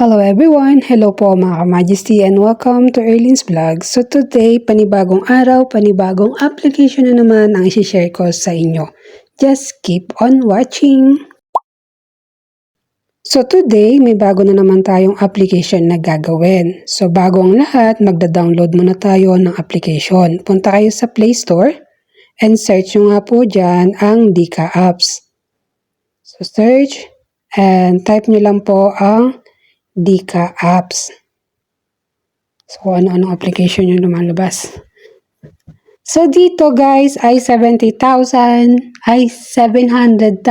Hello everyone! Hello po mga Majesty and welcome to Erlin's Vlog. So today, panibagong araw, panibagong application na naman ang isi-share ko sa inyo. Just keep on watching! So today, may bago na naman tayong application na gagawin. So bago ang lahat, magda-download muna tayo ng application. Punta kayo sa Play Store and search nyo nga po dyan ang Dika Apps. So search and type nyo lang po ang Dika Apps. So, ano-anong application yung lumalabas. So, dito guys, ay 70,000, ay 700,000,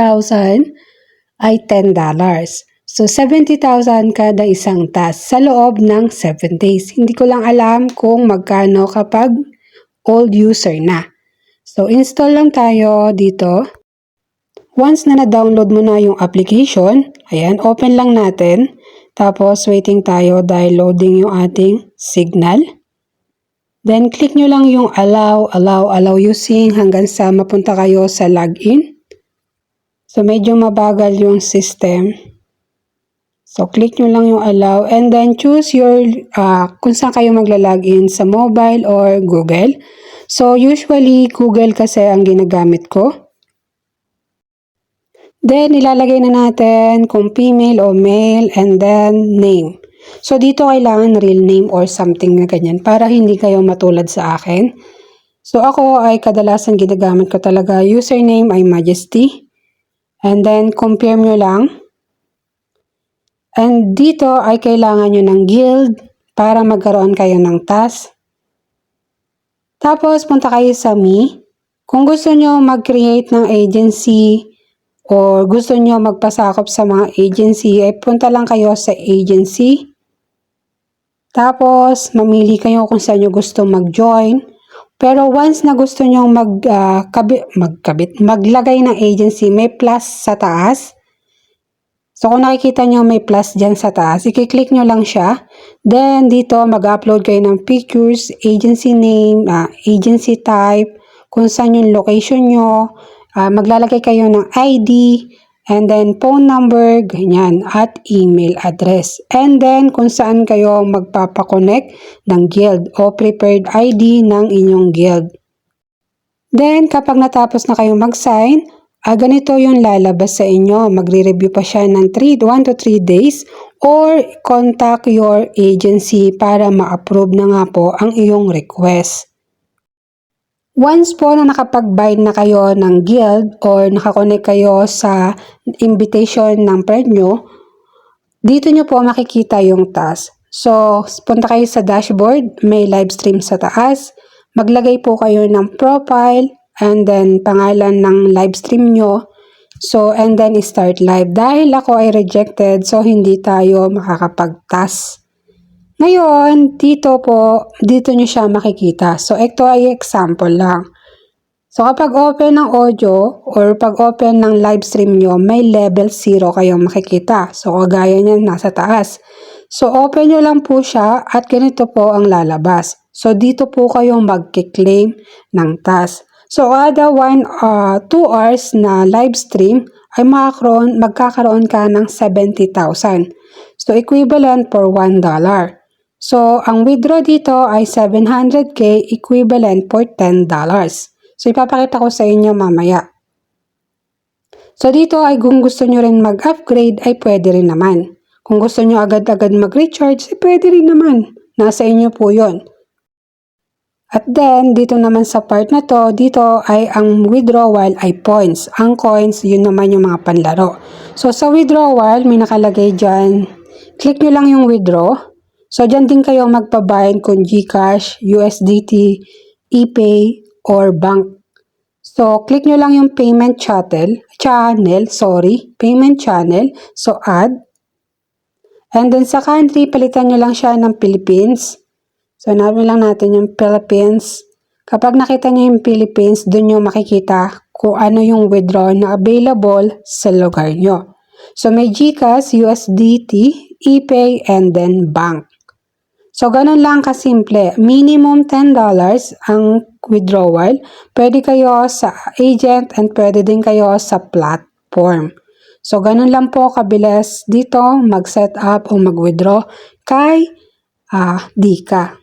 ay $10. So, 70,000 kada isang task sa loob ng 7 days. Hindi ko lang alam kung magkano kapag old user na. So, install lang tayo dito. Once na na-download mo na yung application, ayan, open lang natin. Tapos, waiting tayo dahil loading yung ating signal. Then, click nyo lang yung allow using hanggang sa mapunta kayo sa login. So, medyo mabagal yung system. So, click nyo lang yung allow and then choose your, kung saan kayo magla-login sa mobile or Google. So, usually, Google kasi ang ginagamit ko. Then, ilalagay na natin kung female o male and then name. So, dito kailangan real name or something na ganyan para hindi kayo matulad sa akin. So, ako ay kadalasan ginagamit ko talaga. Username ay Majesty. And then, confirm nyo lang. And dito ay kailangan nyo ng guild para magkaroon kayo ng task. Tapos, punta kayo sa me. Kung gusto nyo mag-create ng agency, or gusto nyo magpasakop sa mga agency, ay punta lang kayo sa agency. Tapos, mamili kayo kung saan nyo gusto mag-join. Pero once na gusto nyo maglagay ng agency, may plus sa taas. So, kung nakikita nyo may plus dyan sa taas, i-click nyo lang siya. Then, dito mag-upload kayo ng pictures, agency name, agency type, kung saan yung location nyo, maglalagay kayo ng ID, and then phone number, ganyan, at email address. And then, kung saan kayo magpapakonect ng guild o prepared ID ng inyong guild. Then, kapag natapos na kayong mag-sign, ganito yung lalabas sa inyo. Magre-review pa siya ng 1 to 3 days or contact your agency para ma-approve na nga po ang iyong request. Once po na nakapag-bind na kayo ng guild or nakakonect kayo sa invitation ng friend nyo, dito nyo po makikita yung task. So, punta kayo sa dashboard, may live stream sa taas, maglagay po kayo ng profile and then pangalan ng live stream nyo. So, and then start live. Dahil ako ay rejected, so hindi tayo makakapag-task. Ngayon, dito nyo siya makikita. So, ito ay example lang. So, kapag open ng audio or pag open ng live stream nyo, may level 0 kayong makikita. So, kagaya niyan, nasa taas. So, open nyo lang po siya at ganito po ang lalabas. So, dito po kayong mag-claim ng task. So, kada 2 hours na live stream, ay magkakaroon ka ng 70,000. So, equivalent for $1. So, ang withdraw dito ay 700k equivalent for $10. So, ipapakita ko sa inyo mamaya. So, dito ay kung gusto nyo rin mag-upgrade ay pwede rin naman. Kung gusto nyo agad-agad mag-recharge ay pwede rin naman. Nasa inyo po yon. At then, dito naman sa part na to, dito ay ang withdrawal ay points. Ang coins, yun naman yung mga panlaro. So, sa withdrawal, may nakalagay dyan. Click nyo lang yung withdraw. So, dyan din kayo magpabind kung GCash, USDT, ePay, or bank. So, click nyo lang yung payment payment channel. So, add. And then sa country, palitan nyo lang siya ng Philippines. So, hanapin lang natin yung Philippines. Kapag nakita nyo yung Philippines, dun nyo makikita kung ano yung withdraw na available sa lugar nyo. So, may GCash, USDT, ePay, and then bank. So, ganun lang kasimple. Minimum $10 ang withdrawal. Pwede kayo sa agent and pwede din kayo sa platform. So, ganun lang po kabilis dito mag-set up o mag-withdraw kay Dika.